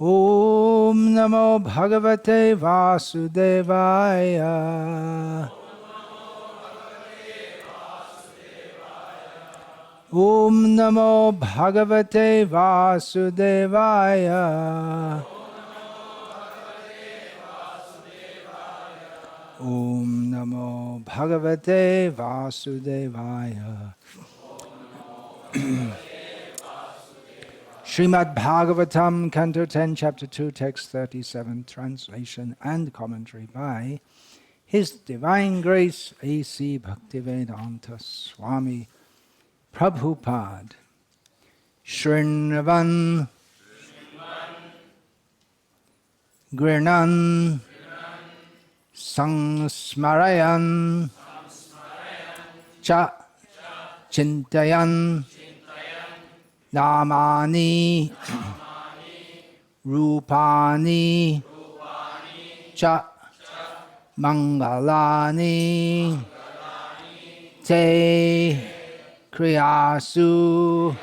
Om Namo Bhagavate Vasudevaya. Om Namo Bhagavate Vasudevaya. Om Namo Bhagavate Vasudevaya. Srimad Bhagavatam, Canto 10, Chapter 2, Text 37, Translation and Commentary by His Divine Grace A.C. Bhaktivedanta Swami Prabhupada. Shrinvan Grinan Sangsmarayan Cha Chintayan Namani Rupani Cha Mangalani Te Kriyasu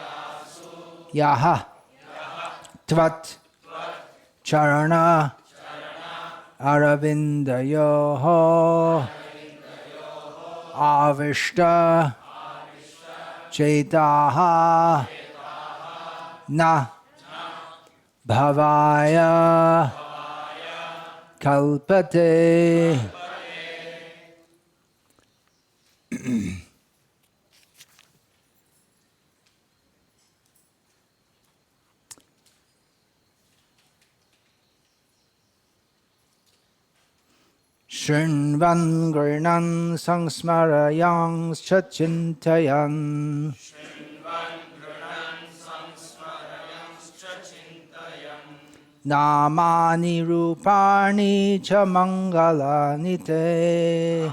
Yaha Tvat Charana Aravindayoho Avishta Chetaha Na Bhavaya Kalpate. Shrinvan Grinan Sangsmarayang Chachintayan Namani Rupani Cha Mangalani Te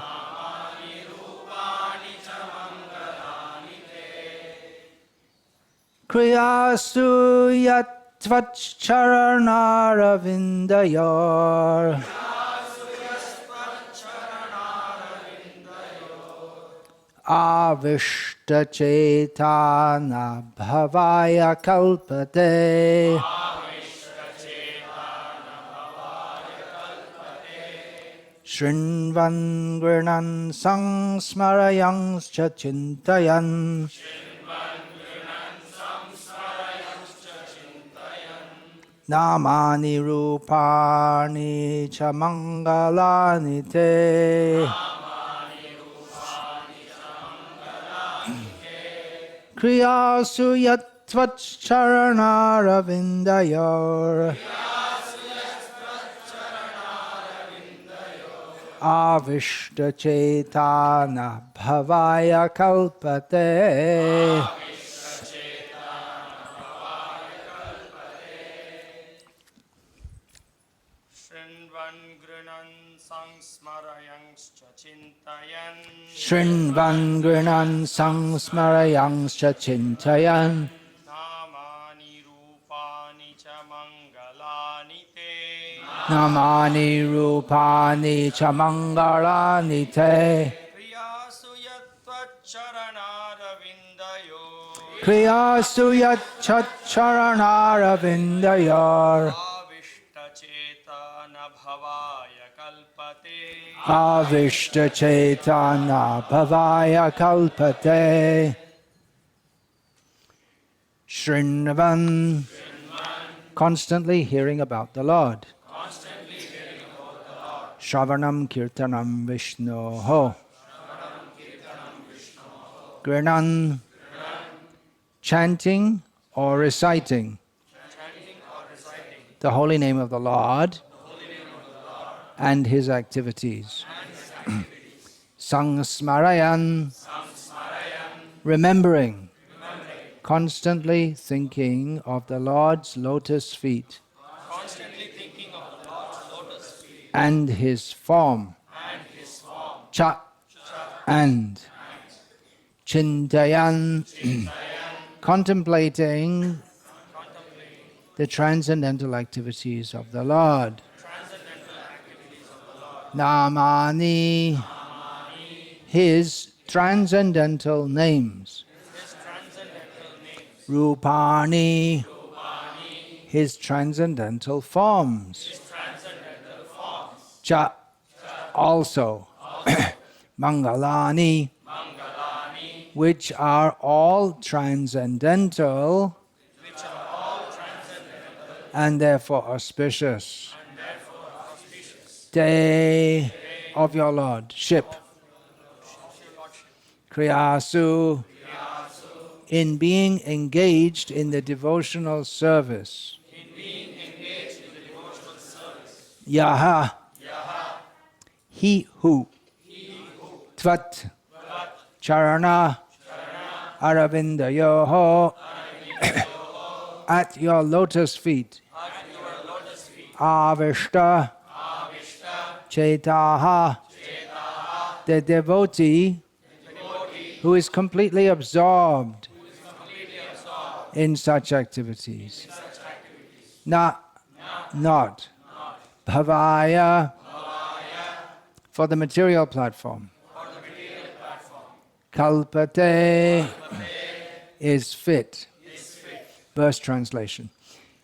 Kriyasu Yatvacharanaravindayar Avishta Chetana Bhavaya Kalpate. Shrinvan Grinan Sangsmarayang Chachintayan Namani Rupani Cha Mangalani Te Kriyasu Yatvacharanaravindayar Avishta Chetana Bhavaya Kalpate. Shrinvan Grinan Sangsmarayang Chachintayan Namani Rupani Cha Mangalani Te Kriyasu Yatchacharanaravindayor Avishta Chetana Bhavaya Kalpate. Shrinvan, constantly hearing about the Lord. Shravanam Kirtanam Vishnoho. Grinan, chanting or reciting the holy name of the Lord and his activities. Sangsmarayan, remembering, constantly thinking of the Lord's lotus feet and his form. Cha and Chintayan, contemplating the transcendental activities of the Lord. Namani, his transcendental names. Rupani, his transcendental forms. Cha, also. Mangalani, which are all transcendental and therefore auspicious. Day of your Lordship. Kriyasu, in being engaged in the devotional service. Yaha, he who. Tvat, charana, aravindayoho, at your lotus feet. Avishta, chetaha, the devotee who is completely absorbed in such activities. Not bhavaya, for the material platform. Kalpate is fit. Verse translation.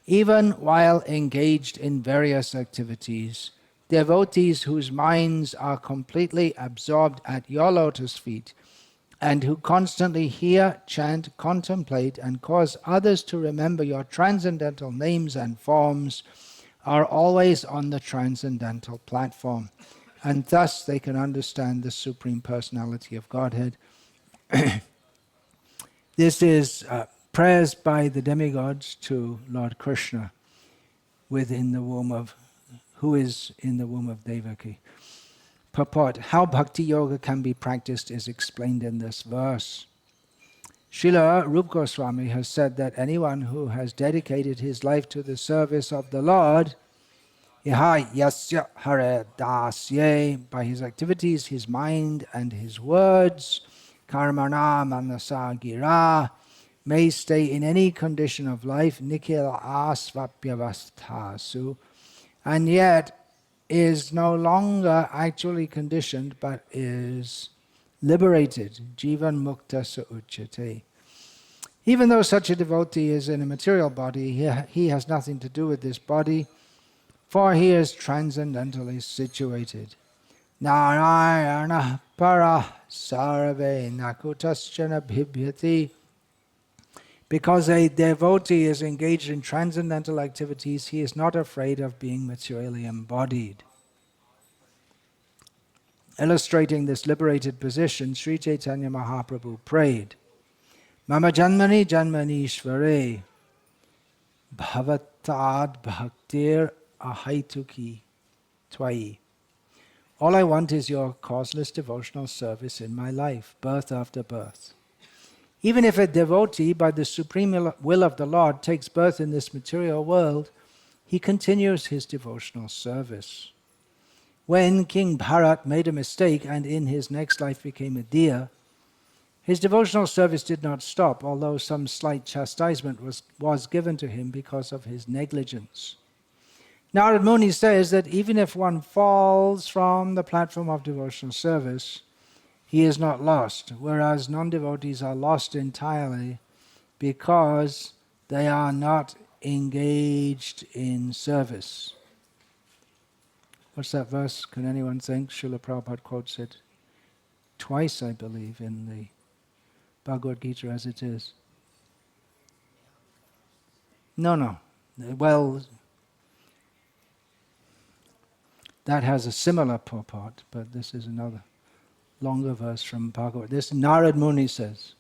Even while engaged in various activities, devotees whose minds are completely absorbed at your lotus feet and who constantly hear, chant, contemplate, and cause others to remember your transcendental names and forms are always on the transcendental platform, and thus they can understand the Supreme Personality of Godhead. This is prayers by the demigods to Lord Krishna who is in the womb of Devaki. Purport: how bhakti yoga can be practiced is explained in this verse. Srila Rupa Goswami has said that anyone who has dedicated his life to the service of the Lord, yasya hare dasye, by his activities, his mind and his words, karmana manasa gira, may stay in any condition of life, nikhila asvapyavasthasu, and yet is no longer actually conditioned but is liberated, jivan mukta sa uchyate. Even though such a devotee is in a material body, he has nothing to do with this body, for he is transcendentally situated. Narayana para sarve nakutaschana bhibhyati. Because a devotee is engaged in transcendental activities, he is not afraid of being materially embodied. Illustrating this liberated position, Sri Chaitanya Mahaprabhu prayed, Mama janmani janmanishvare bhavatad bhaktir ahaituki twai. All I want is your causeless devotional service in my life, birth after birth. Even if a devotee, by the supreme will of the Lord, takes birth in this material world, he continues his devotional service. When King Bharat made a mistake and in his next life became a deer, his devotional service did not stop, although some slight chastisement was given to him because of his negligence. Narad Muni says that even if one falls from the platform of devotional service, he is not lost, whereas non-devotees are lost entirely because they are not engaged in service. What's that verse? Can anyone think? Srila Prabhupada quotes it twice, I believe, in the Bhagavad Gita as it is. No. Well, that has a similar purport, but this is another longer verse from Bhagavad. This Narad Muni says.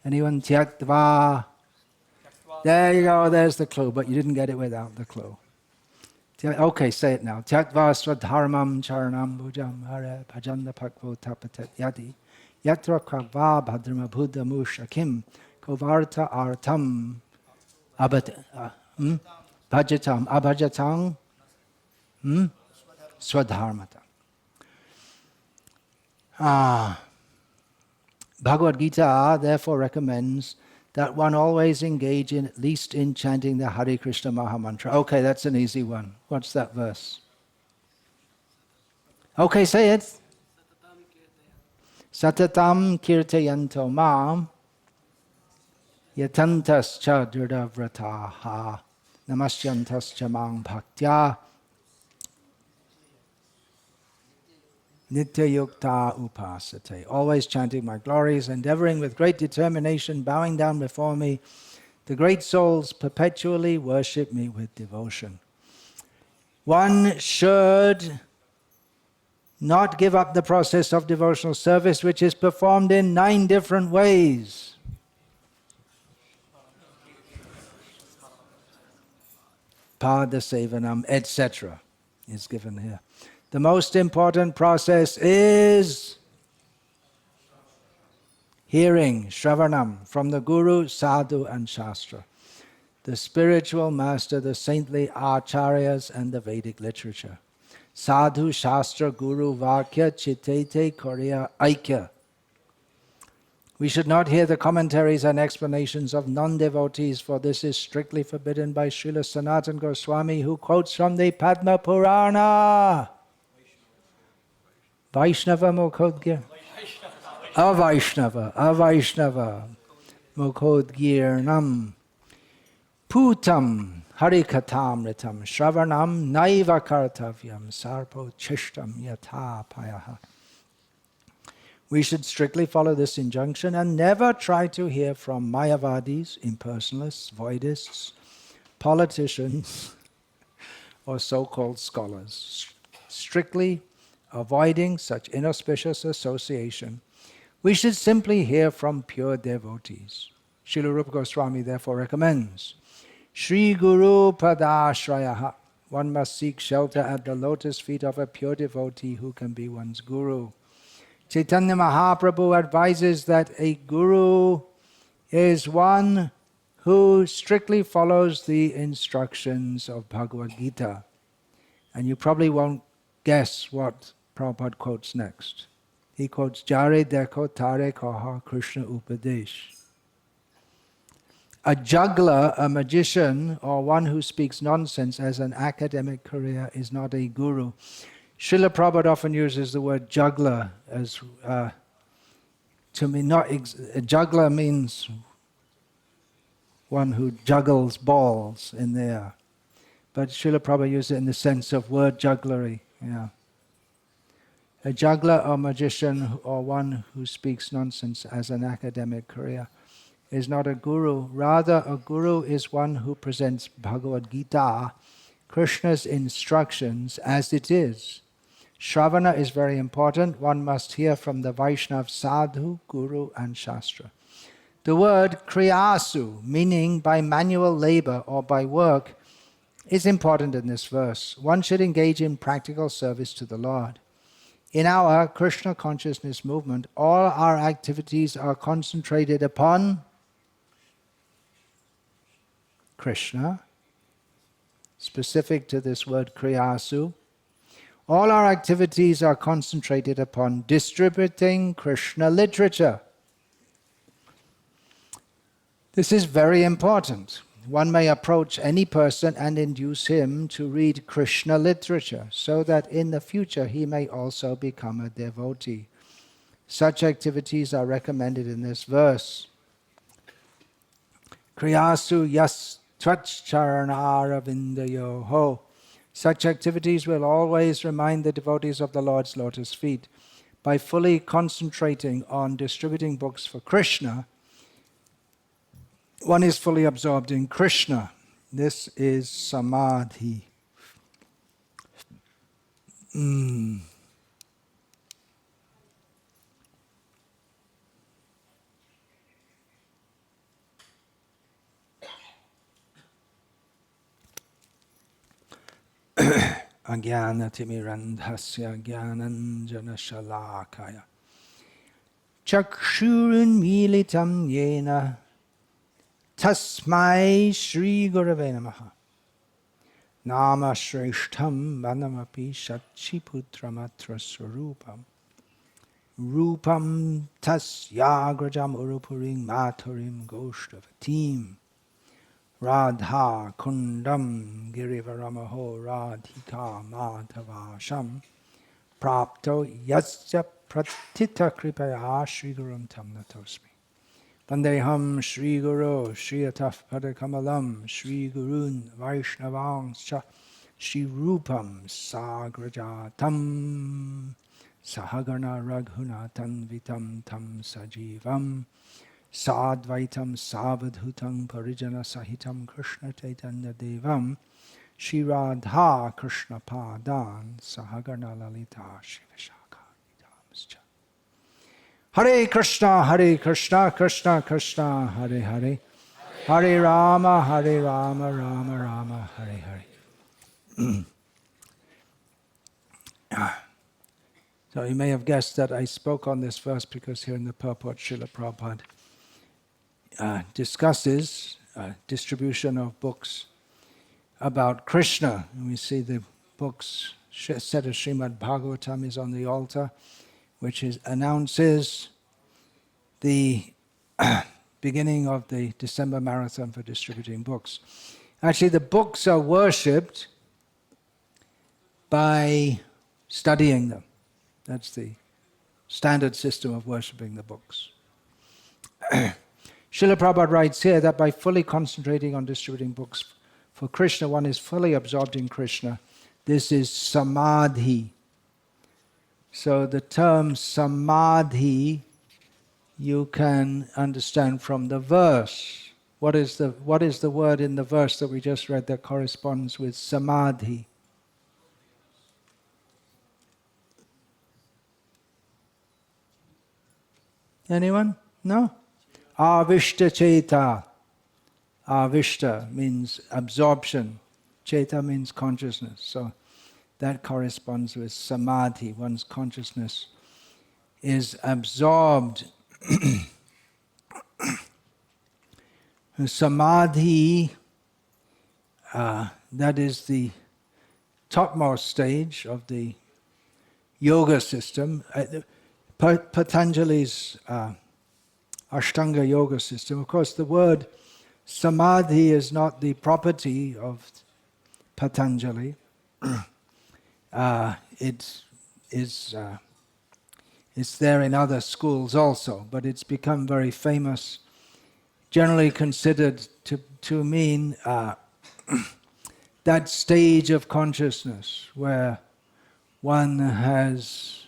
Anyone? Tyaktva. There you go, there's the clue, but you didn't get it without the clue. Okay, say it now. Tyaktva swadharmam charanam bhujam hare bhajanda pakvo tapatet yadi yatra kava bhadrama buddha mushakim kovarta artam bhajatam abhajatang swadharmata. Bhagavad Gita therefore recommends that one always engage at least in chanting the Hare Krishna Mahamantra. Okay, that's an easy one. What's that verse? Okay, say it. Satatam kirtayanto mam yatantascha drida vrataha Namasyantascha mang bhaktya Nityayukta upasate. Always chanting my glories, endeavoring with great determination, bowing down before me. The great souls perpetually worship me with devotion. One should not give up the process of devotional service, which is performed in 9 different ways. Pada sevanam, etc. is given here. The most important process is hearing, shravanam, from the Guru, Sadhu and Shastra, the spiritual master, the saintly acharyas and the Vedic literature. Sadhu, Shastra, Guru, Vakya, Chitete, Korea, Aikya. We should not hear the commentaries and explanations of non-devotees, for this is strictly forbidden by Srila Sanatana Goswami, who quotes from the Padma Purana. Vaishnava Mukhodgir. Avaishnava Mukhodgirnam Putam Harikatamritam Shravanam Naiva Kartavyam Sarpo Chishtam Yatha Payaha. We should strictly follow this injunction and never try to hear from Mayavadis, impersonalists, voidists, politicians, or so-called scholars. Strictly avoiding such inauspicious association, we should simply hear from pure devotees. Srila Rupa Goswami therefore recommends Shri Guru Padashrayaha. One must seek shelter at the lotus feet of a pure devotee who can be one's guru. Chaitanya Mahaprabhu advises that a guru is one who strictly follows the instructions of Bhagavad Gita. And you probably won't guess what Prabhupada quotes next. He quotes Jare Dekho Tare Kaha Krishna Upadesh. A juggler, a magician, or one who speaks nonsense as an academic career is not a guru. Srila Prabhupada often uses the word juggler as to mean a juggler means one who juggles balls in the air. But Srila Prabhupada uses it in the sense of word jugglery. Yeah. A juggler or magician or one who speaks nonsense as an academic career is not a guru. Rather, a guru is one who presents Bhagavad Gita, Krishna's instructions, as it is. Shravana is very important. One must hear from the Vaishnav, Sadhu, Guru and Shastra. The word kriyasu, meaning by manual labor or by work, is important in this verse. One should engage in practical service to the Lord. In our Krishna consciousness movement, all our activities are concentrated upon Krishna, specific to this word kriyasu. All our activities are concentrated upon distributing Krishna literature. This is very important. One may approach any person and induce him to read Krishna literature so that in the future he may also become a devotee. Such activities are recommended in this verse. Kriyasu yas tvacharanaaravindayoho. Such activities will always remind the devotees of the Lord's lotus feet. By fully concentrating on distributing books for Krishna, one is fully absorbed in Krishna. This is Samadhi. Ajnanatirmirandhasya jnananjana shalakaya chakshurunmilitam yena Tasmai Shri Gurave Namaha. Nama Shreshtham Manamapi Shachiputramatra Swarupam. Rupam Tasyagrajam Urupurim Maturim Goshtavatim. Radha Kundam Girivaramaho Radhika Madhavasham. Prapto Yasya Pratita Kripaya Shri Gurum Tam Natosmi. Vandeham Shri Guru Shri Ataf Padakamalam Shri Gurun Vaishnavangscha Shri Rupam Sagrajatam Sahagana Raghunatan Vitam Tam Sajivam Sadvaitam Savadhutam Parijana Sahitam Krishna Chaitanya Devam Shri Radha Krishna Padan Sahagana Lalita Shivashaka Vidamscha. Hare Krishna, Krishna Krishna, Hare Hare, Hare Rama, Rama Rama, Hare Hare. So you may have guessed that I spoke on this verse because here in the purport, Srila Prabhupada discusses distribution of books about Krishna. And we see the books, set of Srimad Bhagavatam is on the altar, which announces the beginning of the December marathon for distributing books. Actually, the books are worshipped by studying them. That's the standard system of worshipping the books. Srila Prabhupada writes here that by fully concentrating on distributing books for Krishna, one is fully absorbed in Krishna. This is Samadhi. So the term Samadhi you can understand from the verse. What is the word in the verse that we just read that corresponds with Samadhi? Anyone? No? Avishta Cheta. Avishta means absorption. Cheta means consciousness. So that corresponds with Samadhi. One's consciousness is absorbed. Samadhi, that is the topmost stage of the yoga system. Patanjali's Ashtanga yoga system. Of course, the word Samadhi is not the property of Patanjali. It's there in other schools also, but it's become very famous, generally considered to mean that stage of consciousness where one has,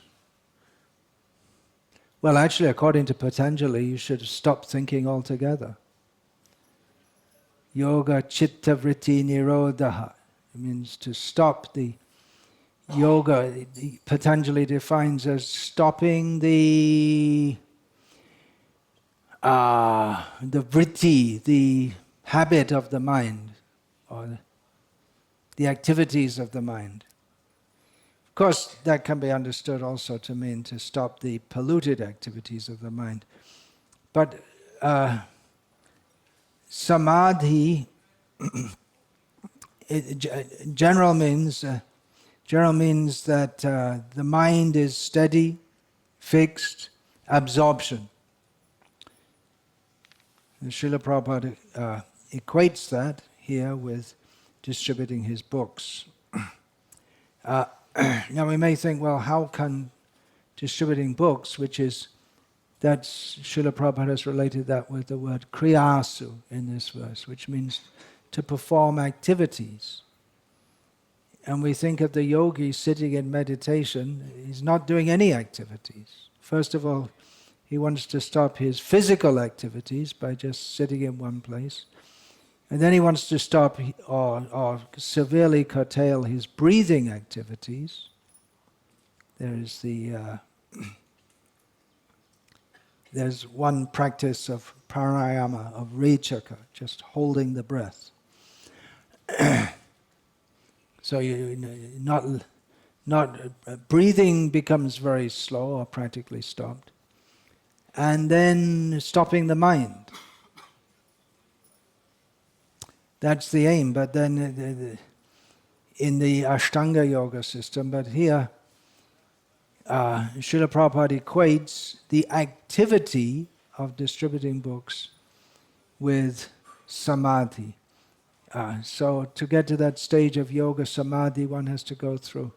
well, actually, according to Patanjali, you should stop thinking altogether. Yoga chitta vritti nirodha. It means to stop the yoga. Patanjali defines as stopping the vritti, the habit of the mind, or the activities of the mind. Of course, that can be understood also to mean to stop the polluted activities of the mind. But Samadhi, general means that the mind is steady, fixed, absorption. And Srila Prabhupada equates that here with distributing his books. Now we may think, well, how can distributing books, that's Srila Prabhupada has related that with the word kriyasu in this verse, which means to perform activities. And we think of the yogi sitting in meditation, he's not doing any activities. First of all, he wants to stop his physical activities by just sitting in one place. And then he wants to stop or severely curtail his breathing activities. There is there's one practice of pranayama, of rechaka, just holding the breath. So breathing becomes very slow or practically stopped. And then stopping the mind. That's the aim, but then in the Ashtanga yoga system, but here Srila Prabhupada equates the activity of distributing books with samadhi. So to get to that stage of yoga samadhi, one has to go through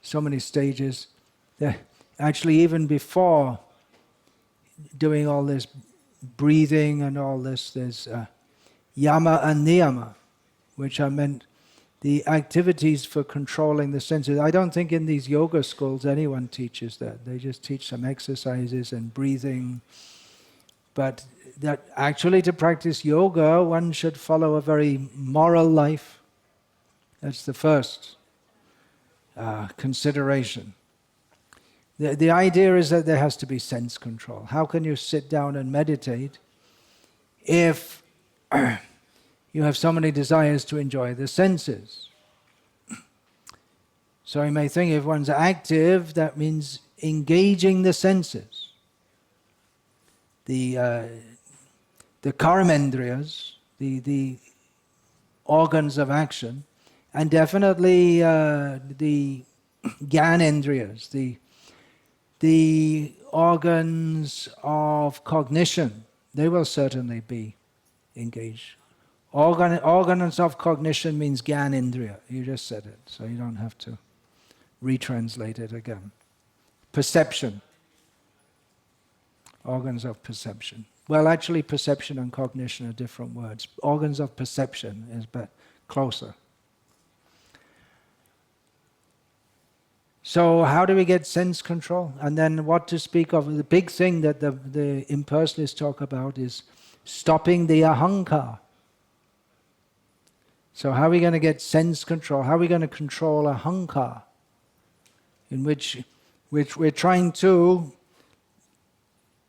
so many stages. Actually, even before doing all this breathing and all this. There's yama and niyama, which are meant the activities for controlling the senses. I don't think in these yoga schools anyone teaches that. They just teach some exercises and breathing. But that actually to practice yoga, one should follow a very moral life. That's the first consideration. The idea is that there has to be sense control. How can you sit down and meditate if you have so many desires to enjoy the senses? So you may think if one's active, that means engaging the senses. The karmendriyas, the organs of action, and definitely the gyanendriyas, the organs of cognition, they will certainly be engaged. Organs of cognition means gyanendriya. You just said it, so you don't have to retranslate it again. Perception. Organs of perception. Well, actually, perception and cognition are different words. Organs of perception is closer. So how do we get sense control? And then what to speak of? The big thing that the impersonalists talk about is stopping the ahankar. So how are we going to get sense control? How are we going to control ahankar? In which we're trying to,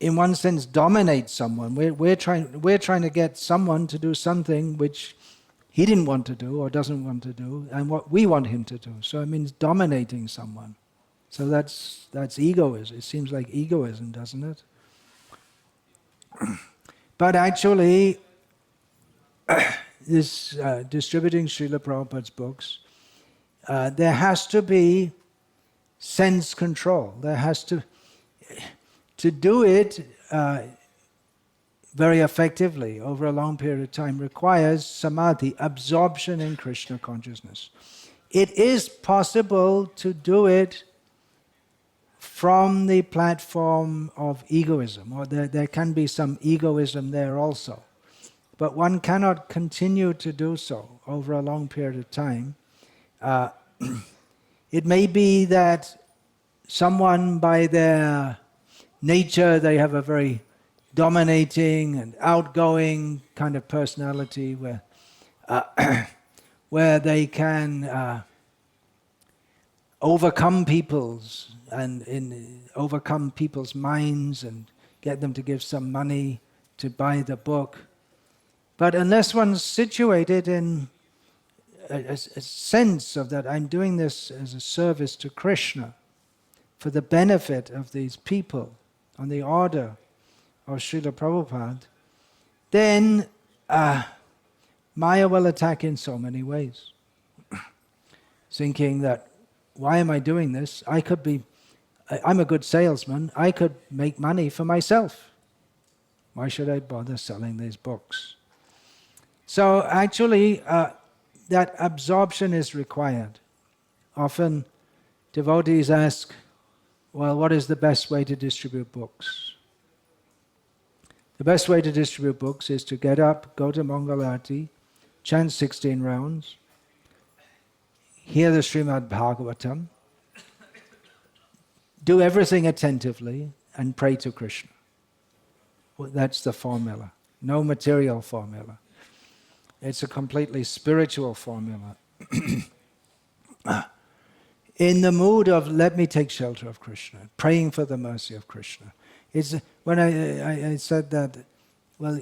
in one sense, dominate someone. We're trying to get someone to do something which he didn't want to do or doesn't want to do, and what we want him to do. So it means dominating someone. So that's egoism. It seems like egoism, doesn't it? But actually, this distributing Srila Prabhupada's books, there has to be sense control. There has to do it very effectively over a long period of time requires samadhi, absorption in Krishna consciousness. It is possible to do it from the platform of egoism, or there can be some egoism there also. But one cannot continue to do so over a long period of time. It may be that someone, by their nature, they have a very dominating and outgoing kind of personality where they can overcome people's minds and get them to give some money to buy the book. But unless one's situated in a sense of that I'm doing this as a service to Krishna for the benefit of these people on the order of Srila Prabhupada, then Maya will attack in so many ways. Thinking that, why am I doing this? I'm a good salesman, I could make money for myself. Why should I bother selling these books? So actually, that absorption is required. Often devotees ask, well, what is the best way to distribute books? The best way to distribute books is to get up, go to Mangalarti, chant 16 rounds, hear the Srimad Bhagavatam, do everything attentively, and pray to Krishna. Well, that's the formula. No material formula. It's a completely spiritual formula. In the mood of, let me take shelter of Krishna, praying for the mercy of Krishna. When I said that, well,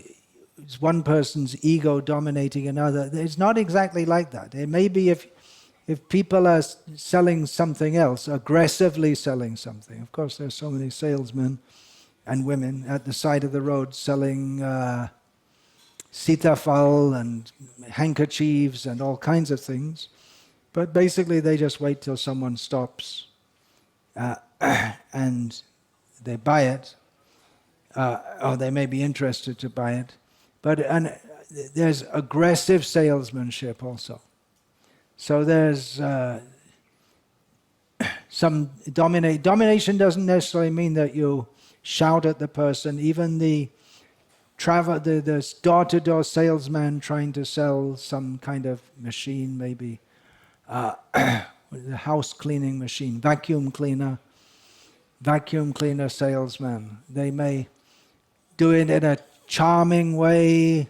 it's one person's ego dominating another, it's not exactly like that. It may be if people are selling something else, aggressively selling something. Of course, there's so many salesmen and women at the side of the road selling sitafal and handkerchiefs and all kinds of things. But basically, they just wait till someone stops and they buy it, or they may be interested to buy it. But there's aggressive salesmanship also. So there's some domination doesn't necessarily mean that you shout at the person. Even the the door-to-door salesman trying to sell some kind of machine, maybe a house cleaning machine, vacuum cleaner salesman. They may do it in a charming way,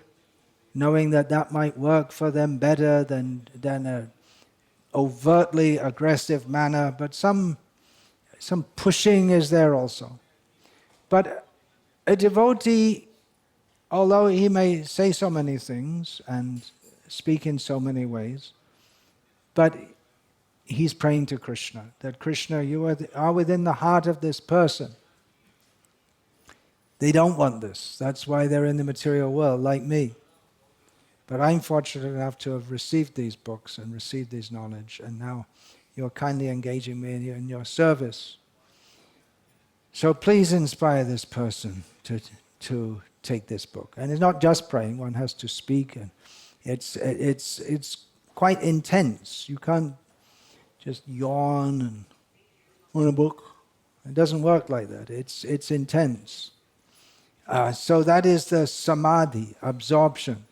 knowing that might work for them better than a overtly aggressive manner, but some pushing is there also. But a devotee, although he may say so many things and speak in so many ways, but he's praying to Krishna, that Krishna, you are within the heart of this person. They don't want this. That's why they're in the material world, like me. But I'm fortunate enough to have received these books and received this knowledge, and now you're kindly engaging me in your service. So please inspire this person to take this book. And it's not just praying, one has to speak, and it's quite intense. You can't just yawn and on a book. It doesn't work like that. It's intense. So that is the Samadhi, absorption.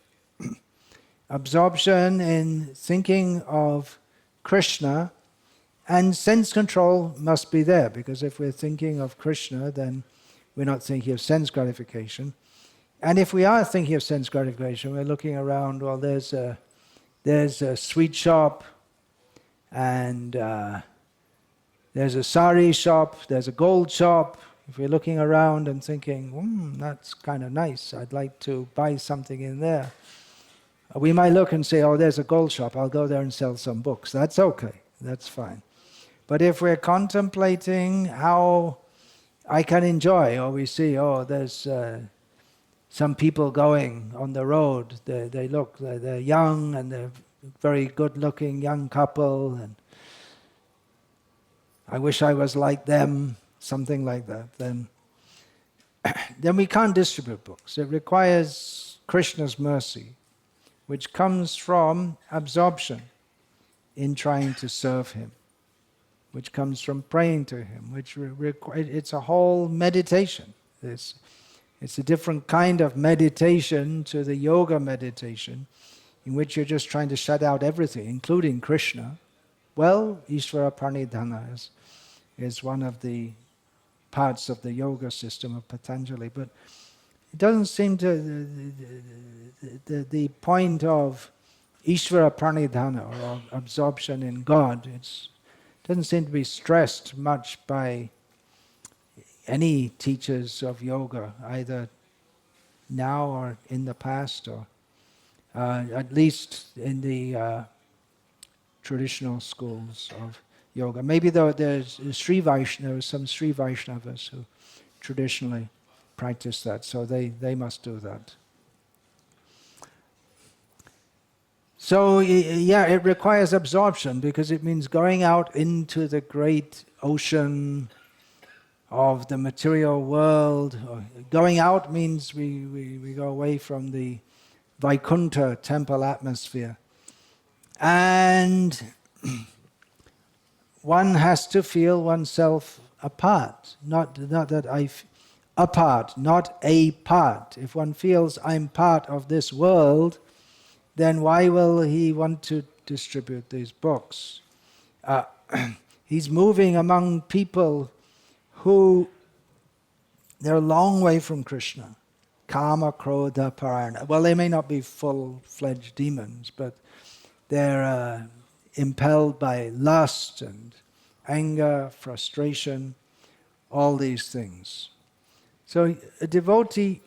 Absorption in thinking of Krishna, and sense control must be there, because if we're thinking of Krishna, then we're not thinking of sense gratification. And if we are thinking of sense gratification, we're looking around, well, there's a sweet shop, and there's a sari shop, there's a gold shop. If we're looking around and thinking, that's kind of nice, I'd like to buy something in there. We might look and say, oh, there's a gold shop, I'll go there and sell some books. That's okay, that's fine. But if we're contemplating how I can enjoy, or we see, oh, there's some people going on the road, they're young, and they're very good-looking young couple, and I wish I was like them, something like that, then we can't distribute books. It requires Krishna's mercy, which comes from absorption in trying to serve him, which comes from praying to him, it's a whole meditation. It's a different kind of meditation to the yoga meditation, in which you're just trying to shut out everything, including Krishna. Well, Ishvara Pranidhana is one of the parts of the yoga system of Patanjali, but it doesn't seem to, the point of Ishvara Pranidhana, or absorption in God, it doesn't seem to be stressed much by any teachers of yoga, either now or in the past, or at least in the traditional schools of yoga. Maybe there's some Sri Vaishnavas who traditionally practice that, so they must do that. So yeah, it requires absorption, because it means going out into the great ocean of the material world. Going out means we go away from the Vaikuntha temple atmosphere. And one has to feel oneself apart, not apart, not a part. If one feels I'm part of this world, then why will he want to distribute these books? He's moving among people who they're a long way from Krishna. Kama, Krodha, Parayana. Well, they may not be full-fledged demons, but they're impelled by lust and anger, frustration, all these things. So a devotee,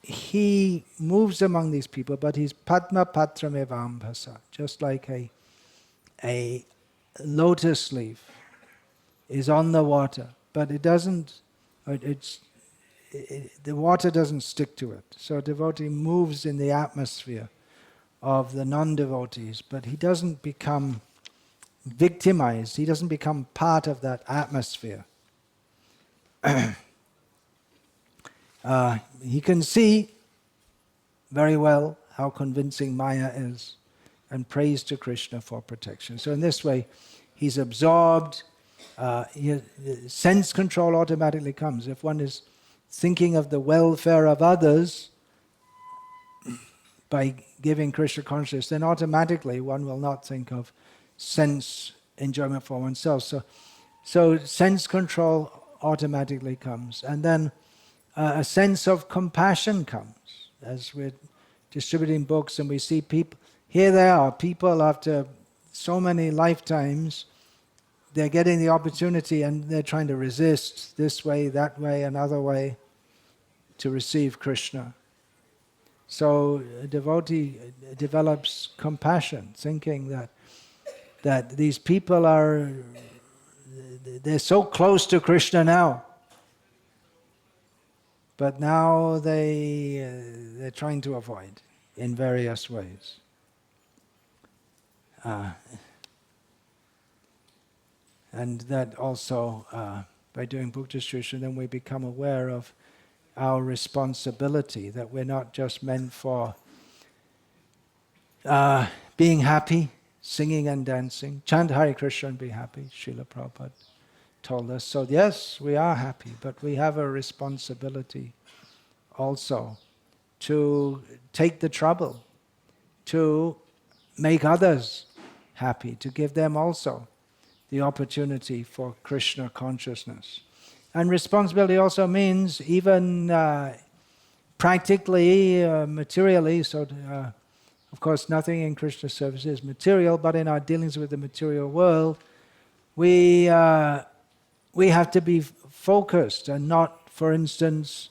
he moves among these people, but he's Padma Patram Evambhasa, just like a lotus leaf is on the water, but the water doesn't stick to it. So a devotee moves in the atmosphere of the non-devotees, but he doesn't become victimized, he doesn't become part of that atmosphere. He can see very well how convincing Maya is, and prays to Krishna for protection. So in this way, he's absorbed, sense control automatically comes. If one is thinking of the welfare of others, by giving Krishna consciousness, then automatically one will not think of sense enjoyment for oneself. So sense control automatically comes. And then a sense of compassion comes. As we're distributing books and we see people, here they are, people after so many lifetimes, they're getting the opportunity and they're trying to resist this way, that way, another way to receive Krishna. So a devotee develops compassion, thinking that these people they're so close to Krishna now, but now they're trying to avoid in various ways. And that also, by doing book distribution, then we become aware of our responsibility, that we're not just meant for being happy, singing and dancing. Chant Hare Krishna and be happy, Srila Prabhupada told us. So yes, we are happy, but we have a responsibility also to take the trouble, to make others happy, to give them also the opportunity for Krishna consciousness. And responsibility also means even practically, materially, of course nothing in Krishna service is material, but in our dealings with the material world, we have to be focused and not, for instance,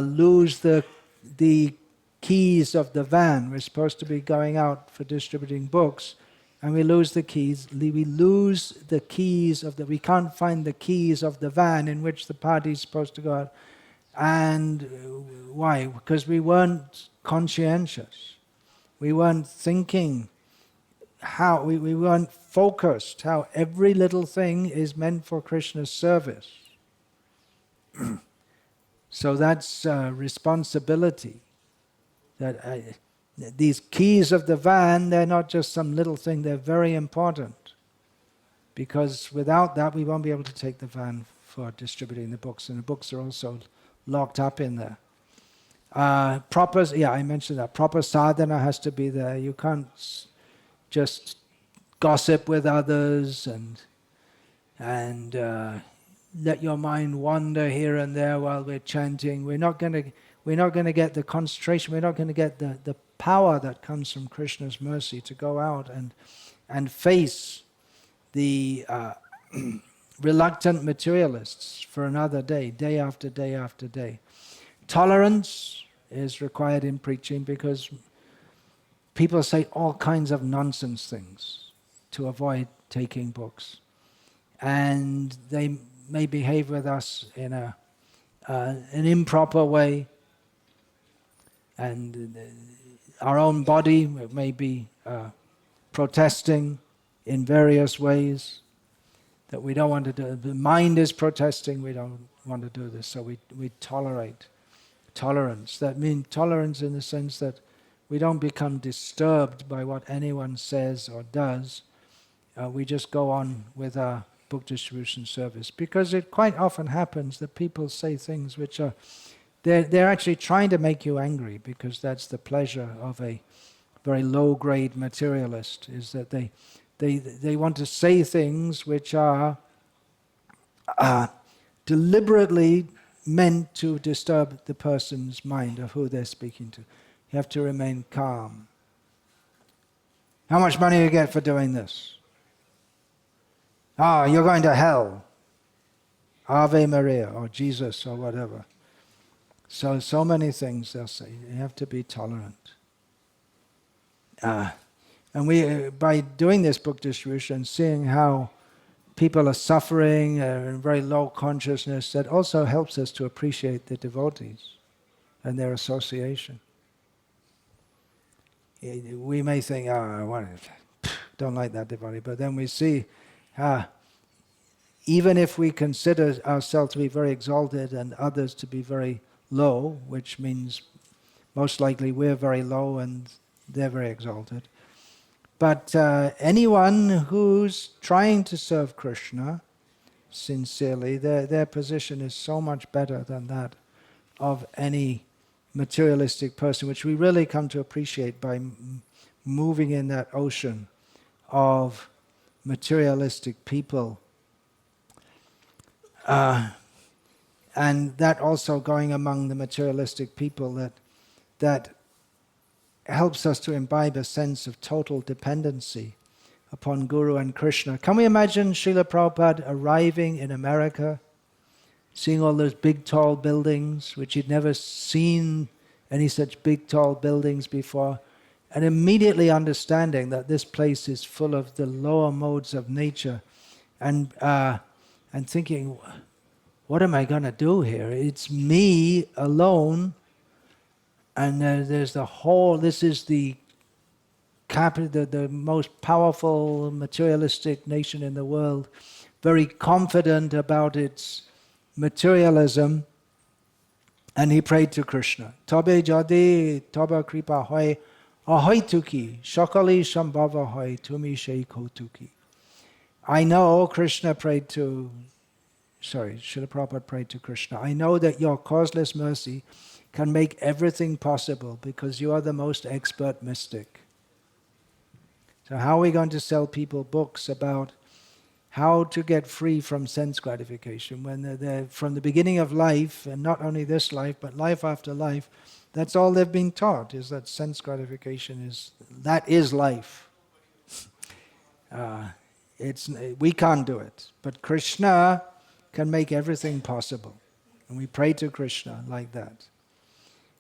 lose the keys of the van. We're supposed to be going out for distributing books, and we lose the keys. We lose the keys we can't find the keys of the van in which the party is supposed to go out. And why? Because we weren't conscientious. We weren't thinking how, we weren't focused how every little thing is meant for Krishna's service. So that's responsibility. That these keys of the van, they're not just some little thing, they're very important. Because without that, we won't be able to take the van for distributing the books, and the books are also locked up in there. I mentioned that. Proper sadhana has to be there. You can't just gossip with others and let your mind wander here and there while we're chanting. We're not going to get the concentration. We're not going to get the power that comes from Krishna's mercy to go out and face the reluctant materialists for another day, day after day after day. Tolerance is required in preaching because people say all kinds of nonsense things to avoid taking books. And they may behave with us in an improper way. And our own body may be protesting in various ways that we don't want to do. The mind is protesting, we don't want to do this, so we tolerate. Tolerance. That means tolerance in the sense that we don't become disturbed by what anyone says or does. We just go on with our book distribution service. Because it quite often happens that people say things which are they're actually trying to make you angry, because that's the pleasure of a very low-grade materialist, is that they want to say things which are deliberately meant to disturb the person's mind of who they're speaking to. You have to remain calm. How much money do you get for doing this? You're going to hell. Ave Maria, or Jesus, or whatever. So many things they'll say. You have to be tolerant. And we, by doing this book distribution, seeing how people are suffering in very low consciousness, that also helps us to appreciate the devotees and their association. We may think, don't like that devotee, but then we see, even if we consider ourselves to be very exalted and others to be very low, which means most likely we're very low and they're very exalted. But anyone who's trying to serve Krishna sincerely, their position is so much better than that of any materialistic person, which we really come to appreciate by moving in that ocean of materialistic people. And that also going among the materialistic people that helps us to imbibe a sense of total dependency upon Guru and Krishna. Can we imagine Srila Prabhupada arriving in America, seeing all those big tall buildings, which he'd never seen any such big tall buildings before, and immediately understanding that this place is full of the lower modes of nature, and thinking, what am I going to do here? It's me alone, and there's the whole, this is the capital, the most powerful materialistic nation in the world, very confident about its materialism. And he prayed to Krishna. Tabe jadi taba kripa hoy ahoy tuki shakali shambhava hoy tumi shei kotuki. I know Krishna prayed to, Srila Prabhupada prayed to Krishna. I know that your causeless mercy can make everything possible because you are the most expert mystic. So how are we going to sell people books about how to get free from sense gratification when they're from the beginning of life, and not only this life, but life after life, that's all they've been taught, is that sense gratification is life. We can't do it. But Krishna can make everything possible. And we pray to Krishna like that.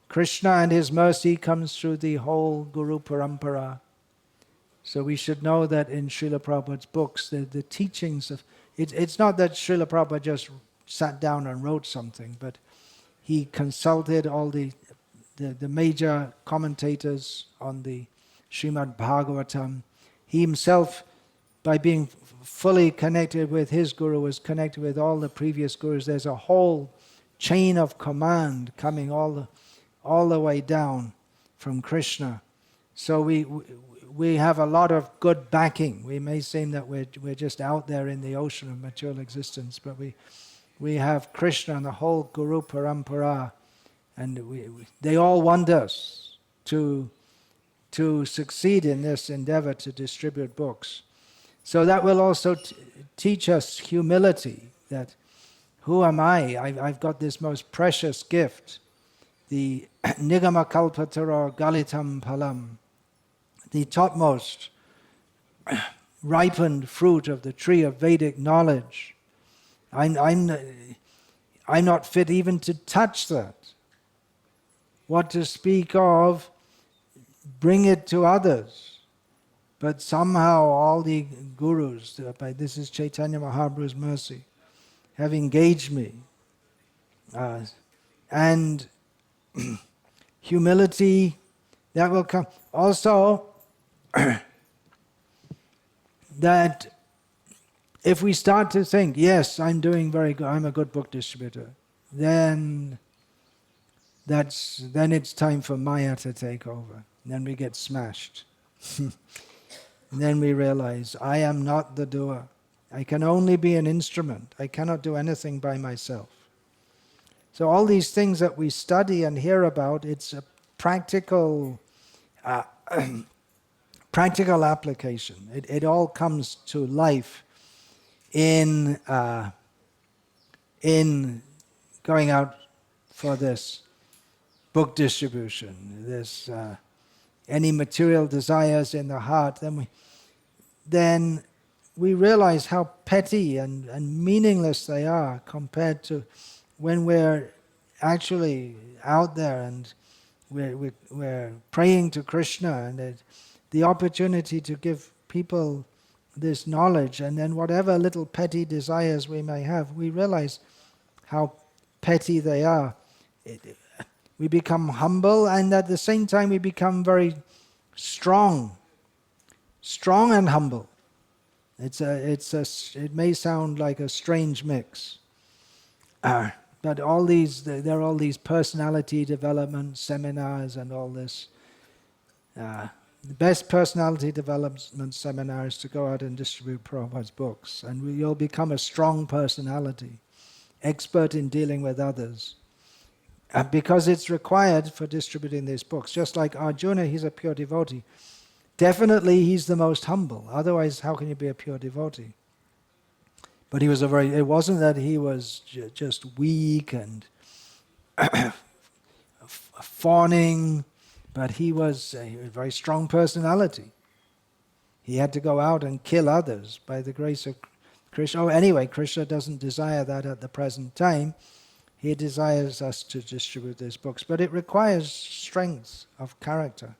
Krishna and his mercy comes through the whole Guru Parampara. So we should know that in Srila Prabhupada's books, the teachings of... It's not that Srila Prabhupada just sat down and wrote something, but he consulted all the major commentators on the Srimad Bhagavatam. He himself, by being fully connected with his Guru, was connected with all the previous Gurus. There's a whole chain of command coming all the way down from Krishna. So we have a lot of good backing. We may seem that we're just out there in the ocean of material existence, but we have Krishna and the whole Guru Parampara, and they all want us to succeed in this endeavor to distribute books. So that will also teach us humility, that who am I? I've got this most precious gift, the Nigama Kalpatara Galitam Palam, the topmost ripened fruit of the tree of Vedic knowledge. I'm not fit even to touch that. What to speak of, bring it to others. But somehow all the gurus, this is Chaitanya Mahaprabhu's mercy, have engaged me. And humility, that will come. Also, that if we start to think, yes, I'm doing very good, I'm a good book distributor, then it's time for Maya to take over. Then we get smashed. Then we realize, I am not the doer. I can only be an instrument. I cannot do anything by myself. So all these things that we study and hear about, it's a practical practical application. It all comes to life in going out for this book distribution, this any material desires in the heart, then we realize how petty and meaningless they are compared to when we're actually out there and we're praying to Krishna, and the opportunity to give people this knowledge, and then whatever little petty desires we may have, we realize how petty they are. We become humble, and at the same time we become very strong and humble. It may sound like a strange mix, but there are all these personality development seminars and all this. The best personality development seminar is to go out and distribute Prabhupada's books, and you'll become a strong personality, expert in dealing with others, because it's required for distributing these books. Just like Arjuna, he's a pure devotee. Definitely he's the most humble. Otherwise, how can you be a pure devotee? But he was it wasn't that he was just weak and fawning, but he was a very strong personality. He had to go out and kill others by the grace of Krishna. Oh, anyway, Krishna doesn't desire that at the present time. He desires us to distribute these books. But it requires strength of character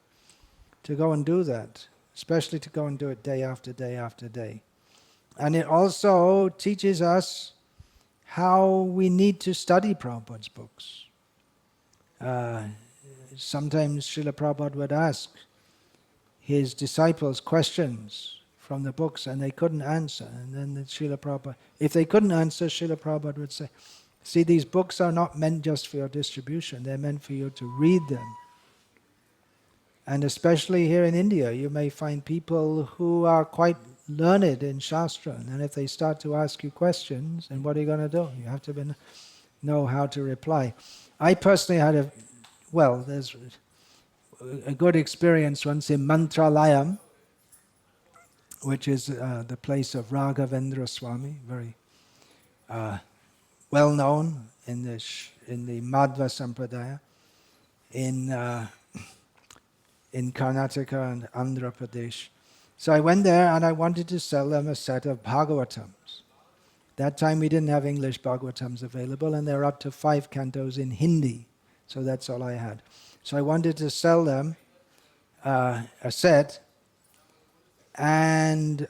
to go and do that, especially to go and do it day after day after day. And it also teaches us how we need to study Prabhupada's books. Sometimes Srila Prabhupada would ask his disciples questions from the books and they couldn't answer. And then Srila Prabhupada, if they couldn't answer, Srila Prabhupada would say, see, these books are not meant just for your distribution, they're meant for you to read them. And especially here in India, you may find people who are quite learned in Shastra, and if they start to ask you questions, then what are you going to do? You have to know how to reply. I personally had there's a good experience once in Mantralayam, which is the place of Raghavendra Swami, very well known in the Madhva Sampradaya, in Karnataka and Andhra Pradesh. So I went there and I wanted to sell them a set of Bhagavatams. That time we didn't have English Bhagavatams available, and there are up to 5 cantos in Hindi. So that's all I had. So I wanted to sell them a set, and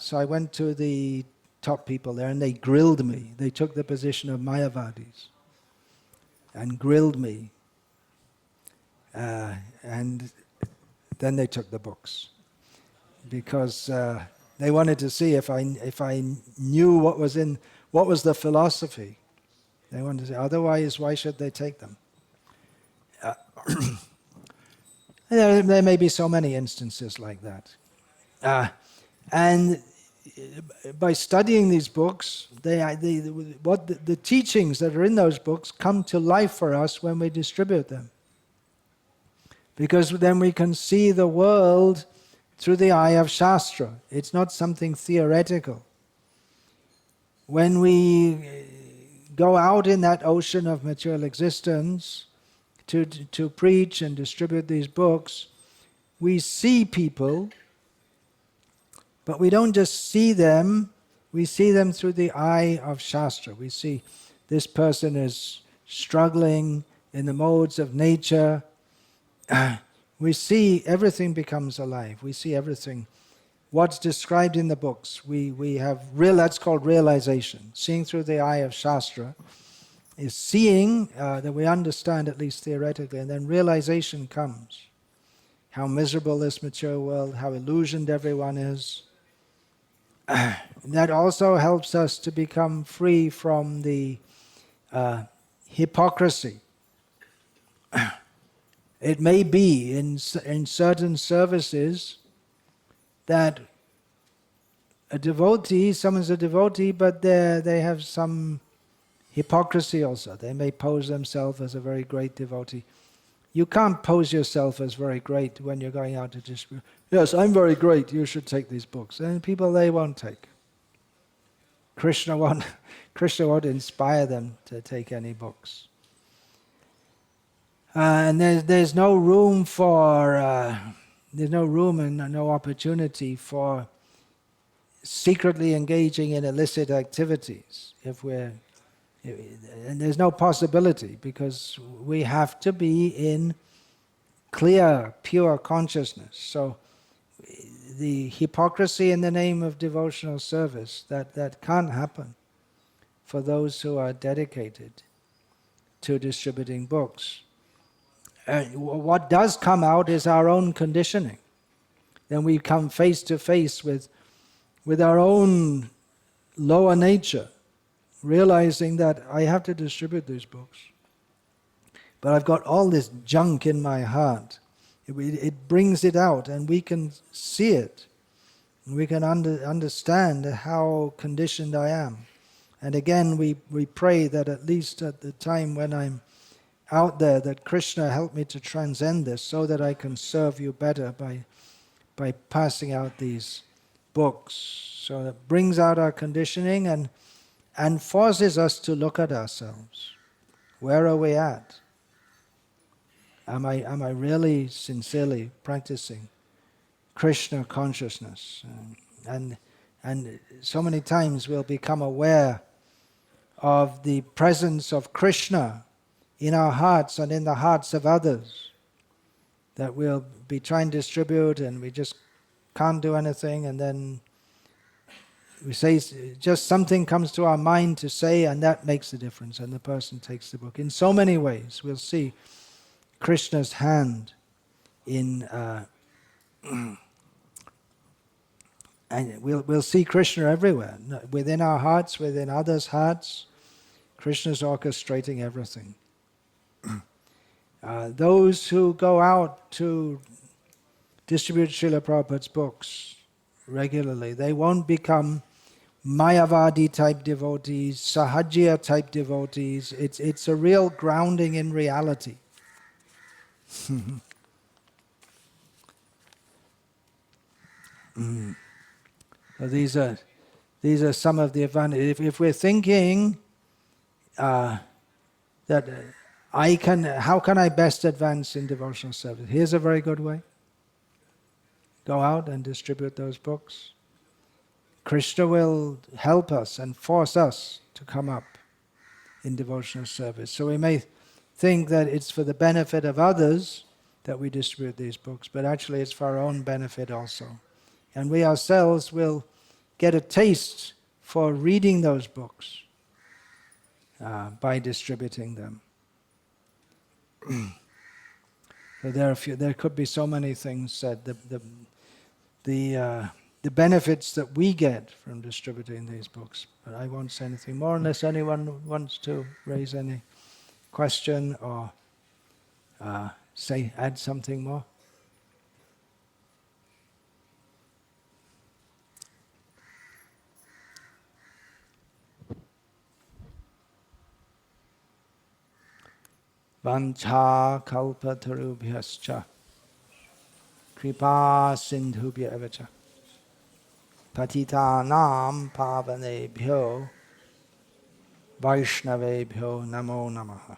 so I went to the top people there and they grilled me. They took the position of Mayavadis and grilled me. And then they took the books, because they wanted to see if I knew what was the philosophy. They wanted to say, otherwise, why should they take them? There may be so many instances like that. And by studying these books, the teachings that are in those books come to life for us when we distribute them. Because then we can see the world through the eye of Shastra. It's not something theoretical. When we go out in that ocean of material existence to preach and distribute these books, we see people, but we don't just see them, we see them through the eye of Shastra. We see this person is struggling in the modes of nature. We see everything becomes alive. We see everything. What's described in the books, we have that's called realization. Seeing through the eye of Shastra is seeing that we understand, at least theoretically, and then realization comes. How miserable this material world, how illusioned everyone is. That also helps us to become free from the hypocrisy. It may be in certain services that someone's a devotee, but they have some hypocrisy also. They may pose themselves as a very great devotee. You can't pose yourself as very great when you're going out to distribute. Yes, I'm very great, you should take these books. And people, they won't take. Krishna won't inspire them to take any books. And there's no room and no opportunity for secretly engaging in illicit activities. And there's no possibility, because we have to be in clear, pure consciousness. So the hypocrisy in the name of devotional service, that can't happen for those who are dedicated to distributing books. What does come out is our own conditioning. Then we come face to face with our own lower nature, realizing that I have to distribute these books. But I've got all this junk in my heart. It brings it out, and we can see it. We can understand how conditioned I am. And again, we pray that at least at the time when I'm out there that Krishna help me to transcend this so that I can serve you better by passing out these books. So it brings out our conditioning and forces us to look at ourselves. Where are we at? Am I really sincerely practicing Krishna consciousness? And so many times we'll become aware of the presence of Krishna in our hearts and in the hearts of others, that we'll be trying to distribute and we just can't do anything, and then we say, just something comes to our mind to say, and that makes a difference, and the person takes the book. In so many ways we'll see Krishna's hand in and we'll see Krishna everywhere, within our hearts, within others' hearts. Krishna's orchestrating everything. Those who go out to distribute Srila Prabhupada's books regularly, they won't become Mayavadi type devotees, Sahajya type devotees. It's a real grounding in reality. So these are some of the advantages. If we're thinking that how can I best advance in devotional service? Here's a very good way. Go out and distribute those books. Krishna will help us and force us to come up in devotional service. So we may think that it's for the benefit of others that we distribute these books, but actually it's for our own benefit also. And we ourselves will get a taste for reading those books by distributing them. So there could be so many things said. The benefits that we get from distributing these books. But I won't say anything more unless anyone wants to raise any question or add something more. Vancha kalpatarubhyascha kripa sindhubhya evacha patitanam pavanebhyo vaishnavebhyo namo namaha.